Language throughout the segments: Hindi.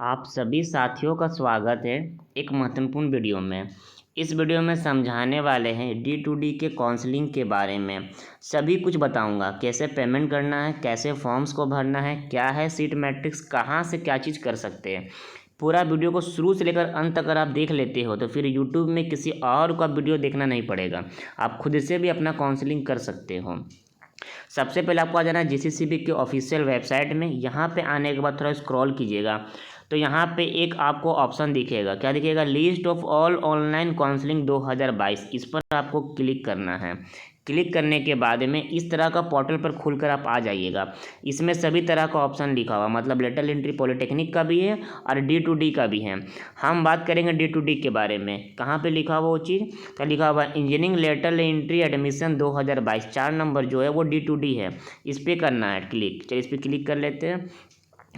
आप सभी साथियों का स्वागत है एक महत्वपूर्ण वीडियो में। इस वीडियो में समझाने वाले हैं D2D के काउंसलिंग के बारे में। सभी कुछ बताऊंगा, कैसे पेमेंट करना है, कैसे फॉर्म्स को भरना है, क्या है सीट मैट्रिक्स, कहां से क्या चीज़ कर सकते हैं। पूरा वीडियो को शुरू से लेकर अंत तक अगर आप देख लेते हो तो फिर यूट्यूब में किसी और का वीडियो देखना नहीं पड़ेगा। आप खुद से भी अपना काउंसलिंग कर सकते हो। सबसे पहले आपको आ जाना है JCCB के ऑफिशियल वेबसाइट में। यहाँ पे आने के बाद थोड़ा स्क्रॉल कीजिएगा तो यहाँ पे एक आपको ऑप्शन दिखेगा। क्या दिखेगा? List of all online counselling 2022। इस पर आपको क्लिक करना है। क्लिक करने के बाद में इस तरह का पोर्टल पर खुलकर आप आ जाइएगा। इसमें सभी तरह का ऑप्शन लिखा हुआ, मतलब लेटर एंट्री पॉलिटेक्निक का भी है और D2D का भी है। हम बात करेंगे D2D के बारे में। कहाँ पे लिखा हुआ वो चीज़? तो लिखा हुआ engineering letter entry admission 2022, 4 number जो है वो D2D है। इस पर करना है क्लिक। चलिए इस पर क्लिक कर लेते हैं।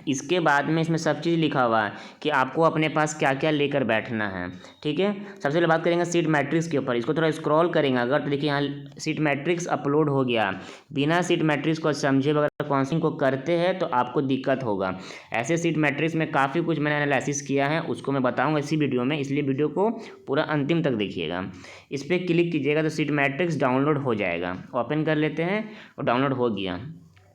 इसके बाद में इसमें सब चीज़ लिखा हुआ है कि आपको अपने पास क्या क्या लेकर बैठना है। ठीक है, सबसे पहले बात करेंगे सीट मैट्रिक्स के ऊपर। इसको थोड़ा स्क्रॉल करेंगे अगर तो देखिए यहाँ सीट मैट्रिक्स अपलोड हो गया। बिना सीट मैट्रिक्स को समझे अगर काउंसलिंग को करते हैं तो आपको दिक्कत होगा। ऐसे सीट मैट्रिक्स में काफ़ी कुछ मैंने एनालिसिस किया है, उसको मैं बताऊँगा इसी वीडियो में, इसलिए वीडियो को पूरा अंतिम तक देखिएगा। इस पर क्लिक कीजिएगा तो सीट मैट्रिक्स डाउनलोड हो जाएगा। ओपन कर लेते हैं और डाउनलोड हो गया।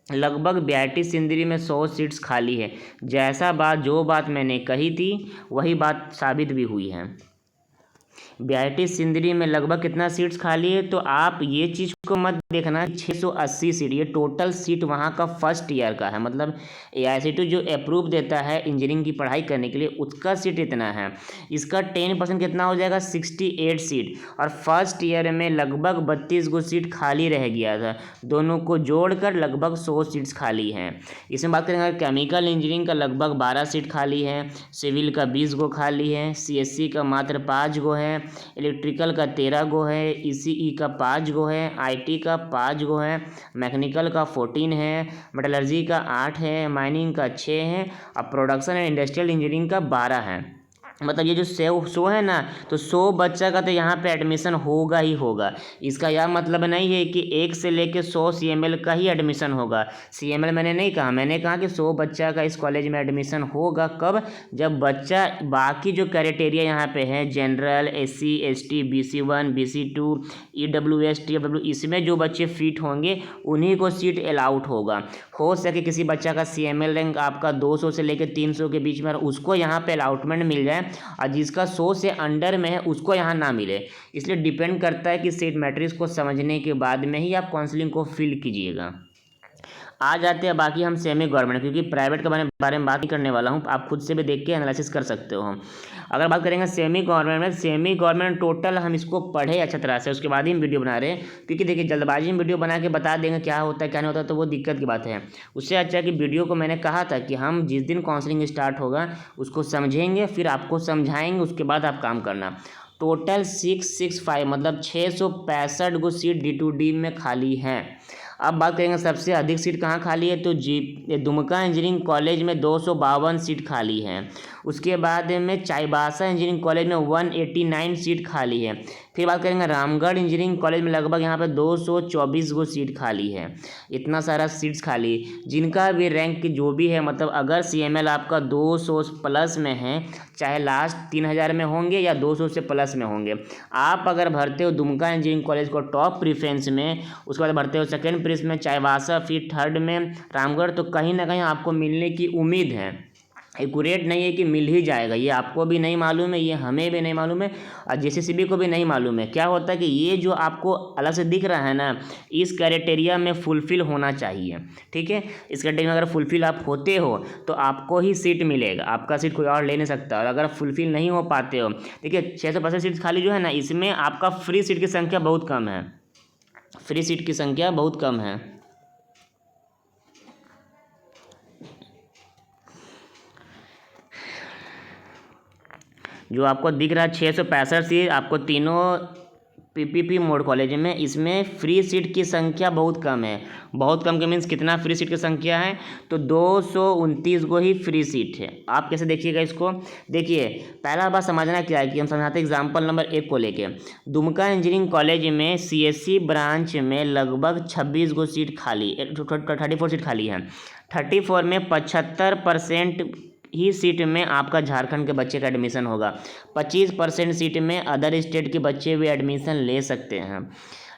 लगभग BIT सिंदरी में 100 सीट्स खाली है। जो बात मैंने कही थी वही बात साबित भी हुई है। BIT सिंदरी में लगभग कितना सीट्स खाली है, तो आप ये चीज़ को मत देखना 680 सीट, ये टोटल सीट वहाँ का फर्स्ट ईयर का है। मतलब AICTE जो अप्रूव देता है इंजीनियरिंग की पढ़ाई करने के लिए, उसका सीट इतना है। इसका 10% कितना हो जाएगा? 68 सीट। और फर्स्ट ईयर में लगभग 32 गो सीट खाली रह गया था। दोनों को जोड़कर लगभग 100 सीट्स खाली हैं। इसमें बात करेंगे केमिकल इंजीनियरिंग का लगभग 12 सीट खाली है, सिविल का 20 गो खाली है, CSC का मात्र 5 गो है, इलेक्ट्रिकल का 13 गो है, ECE का 5 गो है, IT का 5 गो है, मैकेनिकल का 14 है, मेटलर्जी का 8 है, माइनिंग का 6 है और प्रोडक्शन एंड इंडस्ट्रियल इंजीनियरिंग का 12 है। मतलब ये जो 100 है ना, तो 100 बच्चा का तो यहाँ पे एडमिशन होगा ही होगा। इसका यह मतलब नहीं है कि 1 से लेके 100 CML का ही एडमिशन होगा। CML मैंने नहीं कहा, मैंने कहा कि 100 बच्चा का इस कॉलेज में एडमिशन होगा। कब? जब बच्चा बाकी जो क्राइटेरिया यहाँ पे है, general, SC ST BC1 BC2 EWS TW, इसमें जो बच्चे फिट होंगे उन्हीं को सीट अलाउट होगा। हो सके किसी बच्चा का CML रैंक आपका 200 से लेकर 300 के बीच में, उसको यहाँ पे अलाउटमेंट मिल जाए और जिसका 100 से अंडर में है उसको यहाँ ना मिले। इसलिए डिपेंड करता है कि सीट मैट्रिक्स को समझने के बाद में ही आप काउंसलिंग को फिल कीजिएगा। आ जाते हैं बाकी हम सेमी गवर्नमेंट, क्योंकि प्राइवेट के बारे में बात नहीं करने वाला हूँ, आप खुद से भी देख के एनालिसिस कर सकते हो। अगर बात करेंगे सेमी गवर्नमेंट में, सेमी गवर्नमेंट टोटल हम इसको पढ़े अच्छा तरह से, उसके बाद ही हम वीडियो बना रहे हैं। क्योंकि देखिए जल्दबाजी में वीडियो बना के बता देंगे क्या होता है क्या नहीं होता, तो वो दिक्कत की बात है। उससे अच्छा कि वीडियो को मैंने कहा था कि हम जिस दिन काउंसलिंग स्टार्ट होगा उसको समझेंगे, फिर आपको समझाएंगे, उसके बाद आप काम करना। टोटल 665 मतलब 665 गो सीट D2D में खाली हैं। अब बात करेंगे सबसे अधिक सीट कहाँ खाली है, तो दुमका इंजीनियरिंग कॉलेज में 252 सीट खाली है। उसके बाद में चाईबासा इंजीनियरिंग कॉलेज में 189 सीट खाली है। फिर बात करेंगे रामगढ़ इंजीनियरिंग कॉलेज में लगभग यहाँ पे 224 गो सीट खाली है। इतना सारा सीट्स खाली, जिनका भी रैंक जो भी है, मतलब अगर CML आपका 200 प्लस में है, चाहे लास्ट 3000 में होंगे या 200 से प्लस में होंगे, आप अगर भरते हो दुमका इंजीनियरिंग कॉलेज को टॉप प्रेफरेंस में, उसके बाद भरते हो सेकेंड प्रेस में चाईबासा, फिर थर्ड में रामगढ़, तो कहीं ना कहीं आपको मिलने की उम्मीद है। एक्यूरेट नहीं है कि मिल ही जाएगा, ये आपको भी नहीं मालूम है, ये हमें भी नहीं मालूम है और JCCB को भी नहीं मालूम है। क्या होता है कि ये जो आपको अलग से दिख रहा है ना, इस क्राइटेरिया में फुलफ़िल होना चाहिए। ठीक है, इस क्राइटेरिया में अगर फुलफ़िल आप होते हो तो आपको ही सीट मिलेगा, आपका सीट कोई और ले नहीं सकता। और अगर फुलफ़िल नहीं हो पाते हो, देखिए 665 सीट खाली जो है ना, इसमें आपका फ्री सीट की संख्या बहुत कम है। फ्री सीट की संख्या बहुत कम है। जो आपको दिख रहा है 665 सीट, आपको तीनों PPP मोड कॉलेज में, इसमें फ्री सीट की संख्या बहुत कम है। बहुत कम के मीन्स कितना फ्री सीट की संख्या है, तो 229 गो ही फ्री सीट है। आप कैसे देखिएगा इसको? देखिए पहला बात समझना क्या है कि हम समझाते हैं एग्जाम्पल नंबर 1 को लेके। दुमका इंजीनियरिंग कॉलेज में CSC ब्रांच में लगभग 26 गो सीट खाली, 34 सीट खाली है। 34 में 75% ही सीट में आपका झारखंड के बच्चे का एडमिशन होगा। 25% सीट में अदर स्टेट के बच्चे भी एडमिशन ले सकते हैं।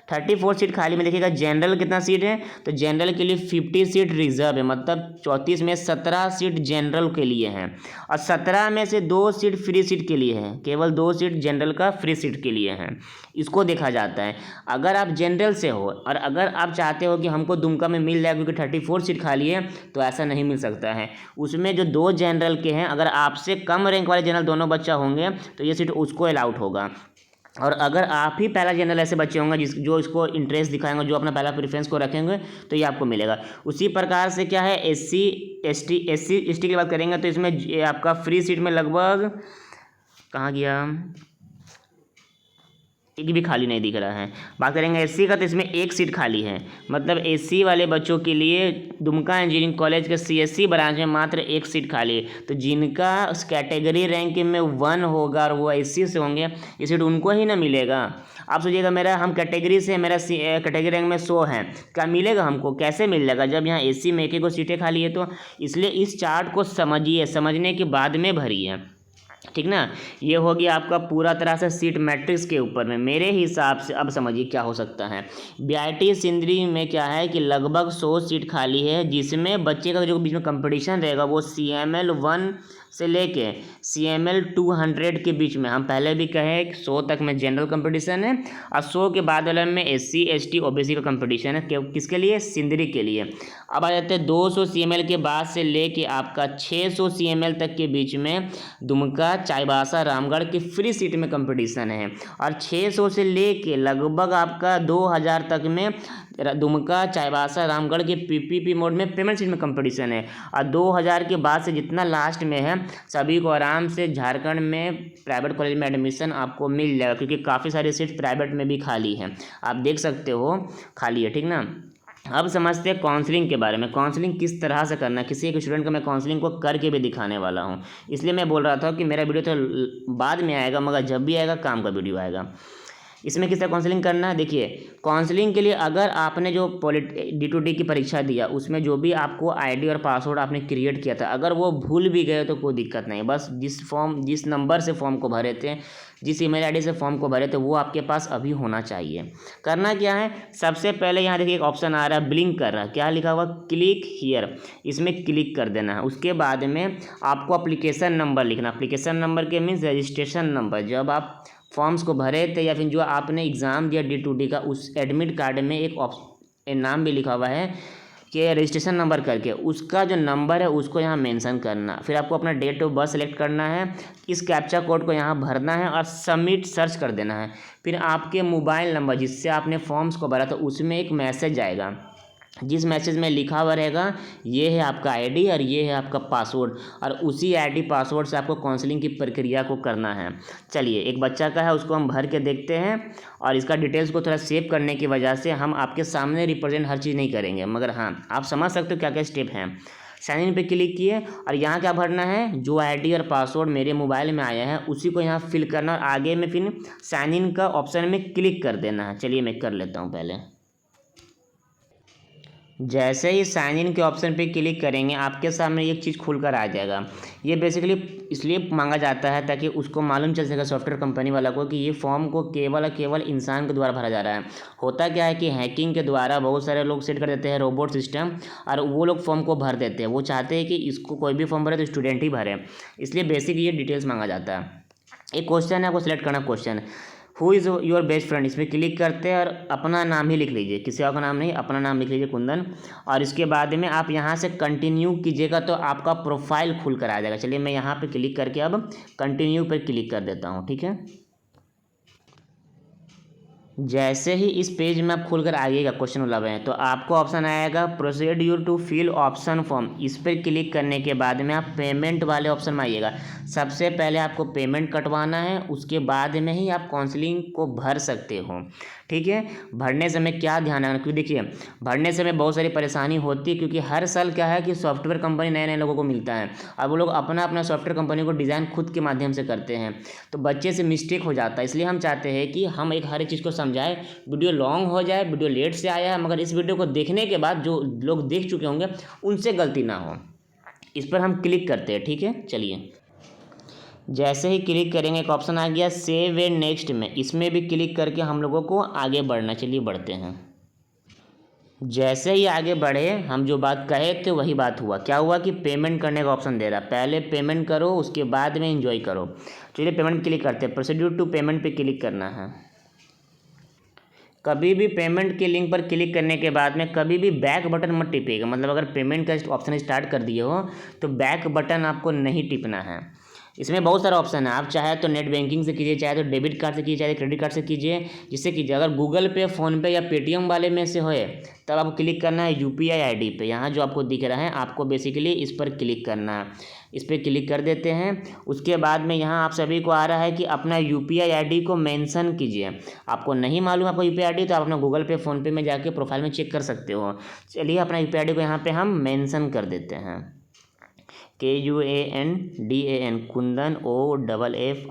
34 सीट खाली में देखिएगा। जनरल कितना सीट है, तो जनरल के लिए 50 सीट रिजर्व है, मतलब 34 में 17 सीट जनरल के लिए हैं और 17 में से 2 सीट फ्री सीट के लिए हैं। केवल 2 सीट जनरल का फ्री सीट के लिए हैं, इसको देखा जाता है। अगर आप जनरल से हो और अगर आप चाहते हो कि हमको दुमका में मिल जाए क्योंकि 34 सीट खाली है, तो ऐसा नहीं मिल सकता है। उसमें जो 2 जनरल के हैं, अगर आपसे कम रैंक वाले जनरल दोनों बच्चा होंगे तो ये सीट उसको अलाउट होगा। और अगर आप ही पहला जनरल ऐसे बच्चे होंगे जो इसको इंटरेस्ट दिखाएंगे, जो अपना पहला प्रेफरेंस को रखेंगे, तो ये आपको मिलेगा। उसी प्रकार से क्या है, एससी एसटी की बात करेंगे तो इसमें आपका फ्री सीट में लगभग कहाँ गया, एक भी खाली नहीं दिख रहा है। बात करेंगे एससी का, तो इसमें 1 सीट खाली है, मतलब एससी वाले बच्चों के लिए दुमका इंजीनियरिंग कॉलेज के सीएससी ब्रांच में मात्र 1 सीट खाली है। तो जिनका कैटेगरी रैंक में 1 होगा और वो एससी से होंगे, ये सीट उनको ही ना मिलेगा। आप सोचिएगा, हम कैटेगरी से, मेरा कैटेगरी रैंक में 100 है, क्या मिलेगा हमको, कैसे मिल जाएगा जब यहाँ एससी में 1 सीटें खाली है। तो इसलिए इस चार्ट को समझिए, समझने के बाद में भरिए, ठीक ना। ये होगी आपका पूरा तरह से सीट मैट्रिक्स के ऊपर में। मेरे हिसाब से अब समझिए क्या हो सकता है। बीआईटी सिंदरी में क्या है कि लगभग 100 सीट खाली है, जिसमें बच्चे का जो बीच में कंपटीशन रहेगा वो CML 1 से लेके CML 200 के बीच में। हम पहले भी कहे 100 तक में जनरल कंपटीशन है और 100 के बाद वाले में SC ST OBC का कंपटीशन है। किसके लिए, सिंदरी के लिए। अब आ जाते हैं 200 CML के बाद से लेके आपका 600 CML तक के बीच में दुमका, चाईबासा, रामगढ़ की फ्री सीट में कंपटीशन है। और 600 से लेके लगभग आपका 2000 तक में दुमका, चाईबासा, रामगढ़ के PPP मोड में पेमेंट सीट में कंपटीशन है। और 2000 के बाद से जितना लास्ट में है, सभी को आराम से झारखंड में प्राइवेट कॉलेज में एडमिशन आपको मिल जाएगा, क्योंकि काफ़ी सारी सीट प्राइवेट में भी खाली हैं, आप देख सकते हो खाली है, ठीक ना। अब समझते हैं काउंसलिंग के बारे में। काउंसलिंग किस तरह से करना है, किसी एक स्टूडेंट को मैं काउंसलिंग को करके भी दिखाने वाला हूँ। इसलिए मैं बोल रहा था कि मेरा वीडियो तो बाद में आएगा, मगर जब भी आएगा काम का वीडियो आएगा। इसमें किस तरह काउंसलिंग करना है, देखिए। काउंसलिंग के लिए अगर आपने जो D2D की परीक्षा दिया, उसमें जो भी आपको ID और पासवर्ड आपने क्रिएट किया था, अगर वो भूल भी गए तो कोई दिक्कत नहीं। बस जिस नंबर से फॉर्म को भरे थे, जिस ईमेल ID से फॉर्म को भरे थे, वो आपके पास अभी होना चाहिए। करना क्या है, सबसे पहले यहाँ देखिए एक ऑप्शन आ रहा है, ब्लिंक कर रहा है, क्या लिखा हुआ, क्लिक हियर, इसमें क्लिक कर देना है। उसके बाद में आपको एप्लीकेशन नंबर लिखना। एप्लीकेशन नंबर के मीन्स रजिस्ट्रेशन नंबर। जब आप फॉर्म्स को भरे थे या फिर जो आपने एग्ज़ाम दिया D2D का, उस एडमिट कार्ड में एक नाम भी लिखा हुआ है कि रजिस्ट्रेशन नंबर करके, उसका जो नंबर है उसको यहाँ मेंशन करना। फिर आपको अपना डेट ऑफ बर्थ सेलेक्ट करना है, इस कैप्चा कोड को यहाँ भरना है और सबमिट सर्च कर देना है। फिर आपके मोबाइल नंबर जिससे आपने फॉर्म्स को भरा था, उसमें एक मैसेज आएगा, जिस मैसेज में लिखा हुआ रहेगा ये है आपका ID और ये है आपका पासवर्ड, और उसी ID पासवर्ड से आपको काउंसलिंग की प्रक्रिया को करना है। चलिए, एक बच्चा का है, उसको हम भर के देखते हैं। और इसका डिटेल्स को थोड़ा सेव करने की वजह से हम आपके सामने रिप्रेजेंट हर चीज़ नहीं करेंगे, मगर हाँ आप समझ सकते हो क्या क्या स्टेप हैं। साइन इन पे क्लिक किए और यहाँ क्या भरना है, जो ID और पासवर्ड मेरे मोबाइल में आया है उसी को यहाँ फिल करना और आगे में फिर साइन इन का ऑप्शन में क्लिक कर देना है। चलिए मैं कर लेता हूँ पहले। जैसे ही साइन इन के ऑप्शन पे क्लिक करेंगे, आपके सामने एक चीज़ खुलकर आ जाएगा। ये बेसिकली इसलिए मांगा जाता है ताकि उसको मालूम चल सके सॉफ्टवेयर कंपनी वाला को कि ये फॉर्म को केवल और केवल इंसान के द्वारा भरा जा रहा है। होता क्या है कि हैकिंग के द्वारा बहुत सारे लोग सेट कर देते हैं रोबोट सिस्टम, और वो लोग फॉर्म को भर देते हैं। वो चाहते हैं कि इसको कोई भी फॉर्म भरे तो स्टूडेंट ही भरे, इसलिए बेसिक ये डिटेल्स मांगा जाता है। एक क्वेश्चन है, आपको सिलेक्ट करना question, who is your best friend, इसमें क्लिक करते हैं और अपना नाम ही लिख लीजिए, किसी और का नाम नहीं, अपना नाम लिख लीजिए कुंदन। और इसके बाद में आप यहाँ से कंटिन्यू कीजिएगा तो आपका प्रोफाइल खुल कर आ जाएगा। चलिए मैं यहाँ पे क्लिक करके अब कंटिन्यू पर क्लिक कर देता हूँ, ठीक है। जैसे ही इस पेज में आप खुलकर आइएगा क्वेश्चन वाला में, तो आपको ऑप्शन आएगा proceed you to fill option form. इस पर क्लिक करने के बाद में आप पेमेंट वाले ऑप्शन में आइएगा। सबसे पहले आपको पेमेंट कटवाना है, उसके बाद में ही आप काउंसलिंग को भर सकते हो, ठीक है। भरने समय क्या ध्यान रखना, क्योंकि देखिए भरने समय बहुत सारी परेशानी होती है, क्योंकि हर साल क्या है कि सॉफ्टवेयर कंपनी नए नए लोगों को मिलता है और वो लोग अपना अपना सॉफ्टवेयर कंपनी को डिज़ाइन खुद के माध्यम से करते हैं, तो बच्चे से मिस्टेक हो जाता है। इसलिए हम चाहते हैं कि हम एक हर एक चीज़ को समझाएं। वीडियो लॉन्ग हो जाए, वीडियो लेट से आया है, मगर इस वीडियो को देखने के बाद जो लोग देख चुके होंगे उनसे गलती ना हो। इस पर हम क्लिक करते हैं। ठीक है, चलिए जैसे ही क्लिक करेंगे एक ऑप्शन आ गया सेव एंड नेक्स्ट में, इसमें भी क्लिक करके हम लोगों को आगे बढ़ना। चलिए बढ़ते हैं। जैसे ही आगे बढ़े हम जो बात कहे थे वही बात हुआ। क्या हुआ कि पेमेंट करने का ऑप्शन दे रहा, पहले पेमेंट करो उसके बाद में एंजॉय करो। चलिए पेमेंट क्लिक करते हैं, प्रोसीड्यूर टू पेमेंट पे क्लिक करना है। कभी भी पेमेंट के लिंक पर क्लिक करने के बाद में कभी भी बैक बटन मत टिपिएगा, मतलब अगर पेमेंट का ऑप्शन स्टार्ट कर दिए हो तो बैक बटन आपको नहीं टिपना है। इसमें बहुत सारा ऑप्शन है, आप चाहे तो नेट बैंकिंग से कीजिए, चाहे तो डेबिट कार्ड से कीजिए, चाहे क्रेडिट कार्ड से कीजिए, जिससे कीजिए। अगर गूगल पे, फ़ोनपे या पेटीएम वाले में से होए तब आपको क्लिक करना है UPI ID पे। यहाँ जो आपको दिख रहा है आपको बेसिकली इस पर क्लिक करना है। इस पर क्लिक कर देते हैं। उसके बाद में यहाँ आप सभी को आ रहा है कि अपना UPI ID को मेंशन कीजिए। आपको नहीं मालूम आपका UPI ID तो आप अपना गूगल पे, फ़ोनपे में जाके प्रोफाइल में चेक कर सकते हो। चलिए अपना UPI ID को यहाँ पर हम मेंशन कर देते हैं। KUANDAN Kundan OFFICIAL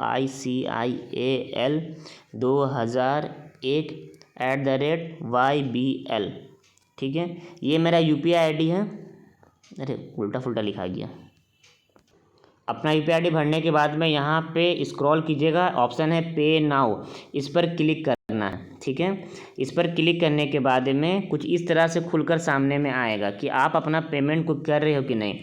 2001 @YBL। ठीक है, ये मेरा UPI ID है। अरे उल्टा फुल्टा लिखा गया। अपना UPI ID भरने के बाद में यहाँ पे स्क्रॉल कीजिएगा, ऑप्शन है पे नाउ, इस पर क्लिक करना है। ठीक है, इस पर क्लिक करने के बाद में कुछ इस तरह से खुलकर सामने में आएगा कि आप अपना पेमेंट को कर रहे हो कि नहीं।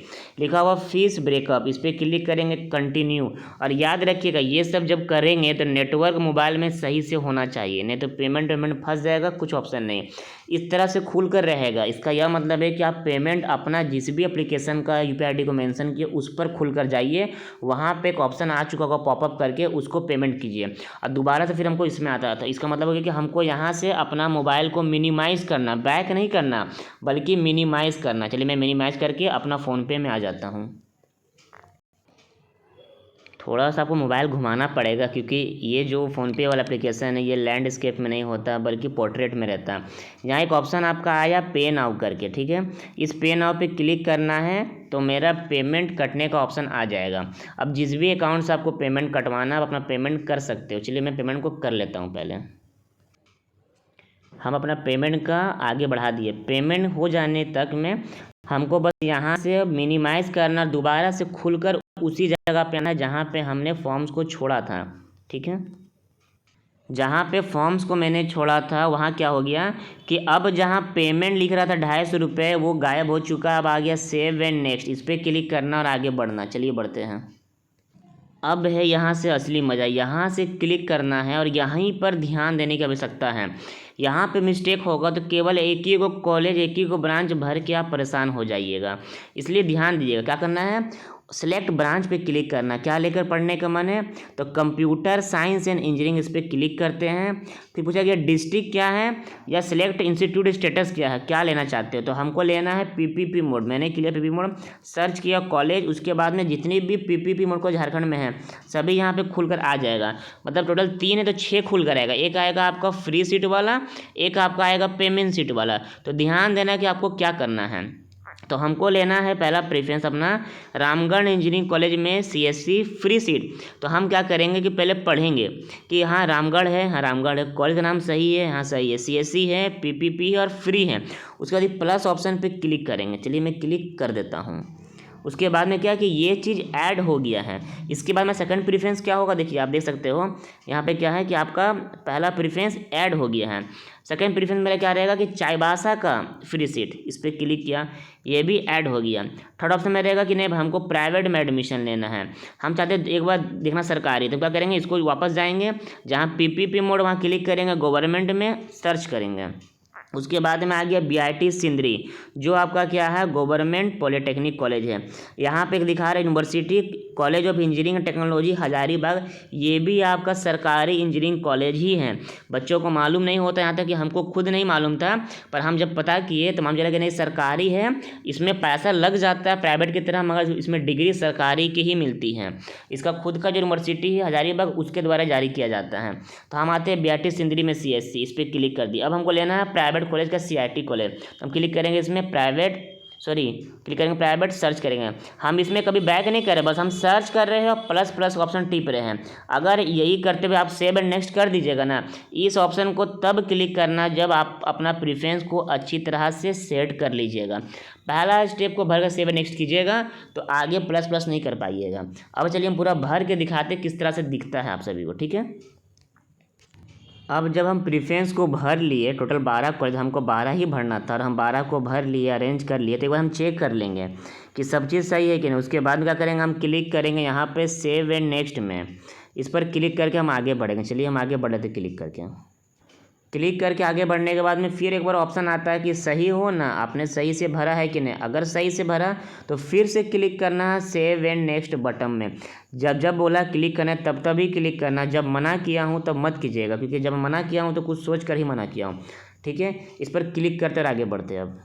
लिखा हुआ फीस ब्रेकअप, इस पर क्लिक करेंगे, कंटिन्यू। और याद रखिएगा ये सब जब करेंगे तो नेटवर्क मोबाइल में सही से होना चाहिए, नहीं तो पेमेंट फंस जाएगा, कुछ ऑप्शन नहीं। इस तरह से खुल कर रहेगा। इसका यह मतलब है कि आप पेमेंट अपना जिस भी एप्लीकेशन का UPI ID को मेंशन किए उस पर खुल कर जाइए, वहाँ पे एक ऑप्शन आ चुका होगा पॉपअप करके, उसको पेमेंट कीजिए और दोबारा से फिर हमको इसमें आता था। इसका मतलब हो गया कि हमको यहाँ से अपना मोबाइल को मिनिमाइज़ करना, बैक नहीं करना बल्कि मिनिमाइज़ करना। चलिए मैं मिनिमाइज़ करके अपना फ़ोनपे में आ जाता हूँ। थोड़ा सा आपको मोबाइल घुमाना पड़ेगा क्योंकि ये जो फ़ोनपे वाला एप्लीकेशन है ये लैंडस्केप में नहीं होता बल्कि पोर्ट्रेट में रहता है। यहाँ एक ऑप्शन आपका आया पे नाउ करके। ठीक है, इस पे नाउ पे क्लिक करना है तो मेरा पेमेंट कटने का ऑप्शन आ जाएगा। अब जिस भी अकाउंट से आपको पेमेंट कटवाना आप अपना पेमेंट कर सकते हो। चलिए मैं पेमेंट को कर लेता हूँ। पहले हम अपना पेमेंट का आगे बढ़ा दिए। पेमेंट हो जाने तक में हमको बस यहाँ से मिनिमाइज़ करना, दोबारा से खुलकर उसी जगह पे आना जहाँ पे हमने फॉर्म्स को छोड़ा था। ठीक है, जहाँ पे फॉर्म्स को मैंने छोड़ा था वहाँ क्या हो गया कि अब जहाँ पेमेंट लिख रहा था 250 रुपये वो गायब हो चुका। अब आ गया सेव एंड नेक्स्ट, इस पर क्लिक करना और आगे बढ़ना। चलिए बढ़ते हैं। अब है यहाँ से असली मज़ा, यहाँ से क्लिक करना है और यहीं पर ध्यान देने की आवश्यकता है। यहाँ पे मिस्टेक होगा तो केवल एक ही को कॉलेज, एक ही को ब्रांच भर के आप परेशान हो जाइएगा, इसलिए ध्यान दीजिएगा। क्या करना है, सेलेक्ट ब्रांच पे क्लिक करना। क्या लेकर पढ़ने का मन है तो कंप्यूटर साइंस एंड इंजीनियरिंग, इस पर क्लिक करते हैं। फिर पूछा गया डिस्ट्रिक्ट क्या है या सिलेक्ट इंस्टीट्यूट स्टेटस क्या है, क्या लेना चाहते हो। तो हमको लेना है PPP मोड, मैंने क्लियर PPP मोड सर्च किया कॉलेज। उसके बाद में जितनी भी PPP मोड को झारखंड में है सभी यहाँ पे खुलकर आ जाएगा। मतलब टोटल 3 है तो 6 खुल कर आएगा। एक आएगा आपका फ्री सीट वाला, एक आपका आएगा पेमेंट सीट वाला। तो ध्यान देना कि आपको क्या करना है। तो हमको लेना है पहला प्रेफरेंस अपना रामगढ़ इंजीनियरिंग कॉलेज में CSC फ्री सीट। तो हम क्या करेंगे कि पहले पढ़ेंगे कि हाँ रामगढ़ है, हाँ रामगढ़ है, कॉलेज का नाम सही है, हाँ सही है, CSC है, PPP है और फ्री है। उसके बाद प्लस ऑप्शन पे क्लिक करेंगे। चलिए मैं क्लिक कर देता हूँ। उसके बाद में क्या कि ये चीज़ ऐड हो गया है। इसके बाद में सेकंड प्रेफरेंस क्या होगा, देखिए आप देख सकते हो यहाँ पे क्या है कि आपका पहला प्रेफरेंस ऐड हो गया है। सेकंड प्रेफरेंस मेरा क्या रहेगा कि चाईबासा का फ्री सीट, इस पर क्लिक किया, ये भी ऐड हो गया। थर्ड ऑप्शन में रहेगा कि नहीं हमको प्राइवेट में एडमिशन लेना है, हम चाहते हैं एक बार देखना सरकारी। तो क्या करेंगे, इसको वापस जाएंगे, जहाँ PPP मोड वहाँ क्लिक करेंगे, गवर्नमेंट में सर्च करेंगे। उसके बाद में आ गया BIT सिंदरी, जो आपका क्या है गवर्नमेंट पॉलिटेक्निक कॉलेज है। यहाँ पे दिखा रहा है university college of engineering technology Hazaribagh, ये भी आपका सरकारी इंजीनियरिंग कॉलेज ही है। बच्चों को मालूम नहीं होता, यहाँ तक कि हमको खुद नहीं मालूम था, पर हम जब पता किए तो मालूम चला कि नहीं सरकारी है, इसमें पैसा लग जाता है प्राइवेट की तरह, मगर इसमें डिग्री सरकारी की ही मिलती है। इसका खुद का जो यूनिवर्सिटी है हजारीबाग उसके द्वारा जारी किया जाता है। तो हम आते हैं BIT सिंदरी में CSC, इस पर क्लिक कर दिया। अब हमको लेना है प्राइवेट कॉलेज का CIT कॉलेज। तो हम क्लिक करेंगे इसमें प्राइवेट सॉरी क्लिक करेंगे प्राइवेट, सर्च करेंगे। हम इसमें कभी बैक नहीं कर रहे, बस हम सर्च कर रहे हैं और प्लस प्लस ऑप्शन टिप रहे हैं। अगर यही करते हुए आप सेव एंड नेक्स्ट कर दीजिएगा ना, इस ऑप्शन को तब क्लिक करना जब आप अपना प्रीफरेंस को अच्छी तरह से सेट कर लीजिएगा। पहला स्टेप को भर कर सेव एंड नेक्स्ट कीजिएगा तो आगे प्लस प्लस नहीं कर पाइएगा। अब चलिए हम पूरा भर के दिखाते किस तरह से दिखता है आप सभी को, ठीक है। अब जब हम प्रीफरेंस को भर लिए, टोटल 12 कॉलेज हमको 12 ही भरना था और हम 12 को भर लिए, अरेंज कर लिए, तो एक बार हम चेक कर लेंगे कि सब चीज़ सही है कि नहीं। उसके बाद क्या करेंगे, हम क्लिक करेंगे यहाँ पे सेव एंड नेक्स्ट में, इस पर क्लिक करके हम आगे बढ़ेंगे। चलिए हम आगे बढ़े थे क्लिक करके आगे बढ़ने के बाद में फिर एक बार ऑप्शन आता है कि सही हो ना, आपने सही से भरा है कि नहीं। अगर सही से भरा तो फिर से क्लिक करना है सेव एंड नेक्स्ट बटन में। जब जब बोला क्लिक करना है तब तभी क्लिक करना, जब मना किया हूँ तब मत कीजिएगा, क्योंकि जब मना किया हूँ तो कुछ सोच कर ही मना किया हूँ, ठीक है। इस पर क्लिक करते और आगे बढ़ते हैं। अब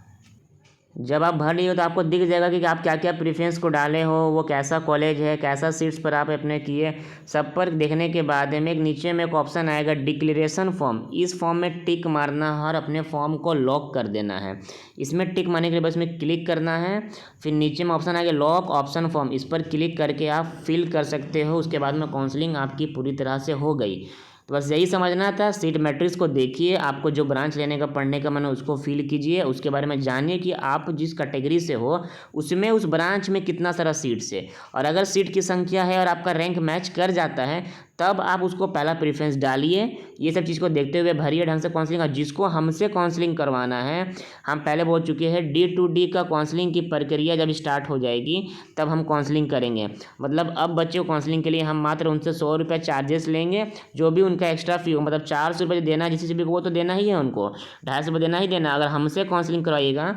जब आप भर लिए हो तो आपको दिख जाएगा कि आप क्या क्या प्रेफरेंस को डाले हो, वो कैसा कॉलेज है, कैसा सीट्स पर आप अपने किए। सब पर देखने के बाद में एक नीचे में एक ऑप्शन आएगा डिक्लेरेशन फॉर्म, इस फॉर्म में टिक मारना है और अपने फॉर्म को लॉक कर देना है। इसमें टिक मारने के लिए बस में क्लिक करना है, फिर नीचे में ऑप्शन आएगा लॉक ऑप्शन फॉर्म, इस पर क्लिक करके आप फिल कर सकते हो। उसके बाद में काउंसलिंग आपकी पूरी तरह से हो गई। तो बस यही समझना था। सीट मैट्रिक्स को देखिए, आपको जो ब्रांच लेने का पढ़ने का मन है उसको फिल कीजिए, उसके बारे में जानिए कि आप जिस कैटेगरी से हो उसमें उस ब्रांच में कितना सारा सीट्स है, और अगर सीट की संख्या है और आपका रैंक मैच कर जाता है तब आप उसको पहला प्रेफरेंस डालिए। ये सब चीज़ को देखते हुए भरिए ढंग से काउंसलिंग। और जिसको हमसे काउंसलिंग करवाना है, हम पहले बोल चुके हैं D2D का काउंसलिंग की प्रक्रिया जब स्टार्ट हो जाएगी तब हम काउंसलिंग करेंगे। मतलब अब बच्चे को काउंसलिंग के लिए हम मात्र उनसे 100 रुपये चार्जेस लेंगे, जो भी उनका एक्स्ट्रा फी हो, मतलब 400 रुपये देना है जिस भी को, वो तो देना ही है उनको, 250 रुपये देना ही देना। अगर हमसे काउंसलिंग करवाइएगा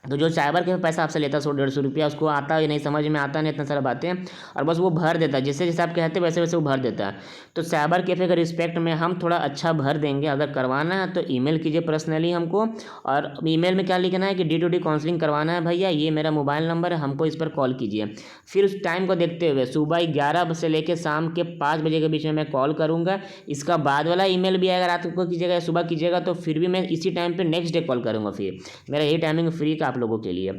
तो जो साइबर के पैसा आपसे लेता है 100-150 रुपया, उसको आता है नहीं, समझ में आता नहीं इतना सारा बातें, और बस वो भर देता है, जैसे जैसे आप कहते हैं वैसे वैसे वो भर देता है। तो साइबर कैफ़े के रिस्पेक्ट में हम थोड़ा अच्छा भर देंगे। अगर करवाना है तो ईमेल कीजिए पर्सनली हमको, और ईमेल में क्या लिखना है कि D2D काउंसलिंग करवाना है भैया, ये मेरा मोबाइल नंबर है, हमको इस पर कॉल कीजिए। फिर उस टाइम को देखते हुए सुबह 11 से लेकर शाम के 5 बजे के बीच में मैं कॉल करूँगा। इसका बाद वाला ईमेल भी अगर रात को कीजिएगा या सुबह कीजिएगा तो फिर भी मैं इसी टाइम पर नेक्स्ट डे कॉल करूँगा। फिर मेरा यही टाइमिंग फ्री का आप लोगों के लिए।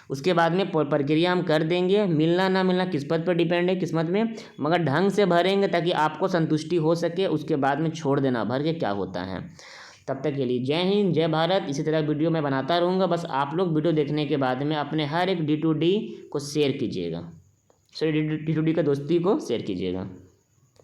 उसके बाद में प्रक्रिया हम कर देंगे। मिलना ना मिलना किस्मत पर डिपेंड है, किस्मत में, मगर ढंग से भरेंगे ताकि आपको संतुष्टि हो सके। उसके बाद में छोड़ देना भर के क्या होता है। तब तक के लिए जय हिंद, जय भारत। इसी तरह वीडियो मैं बनाता रहूँगा। बस आप लोग वीडियो देखने के बाद में अपने हर एक D2D को शेयर कीजिएगा, सॉरी D2D का दोस्ती को शेयर कीजिएगा।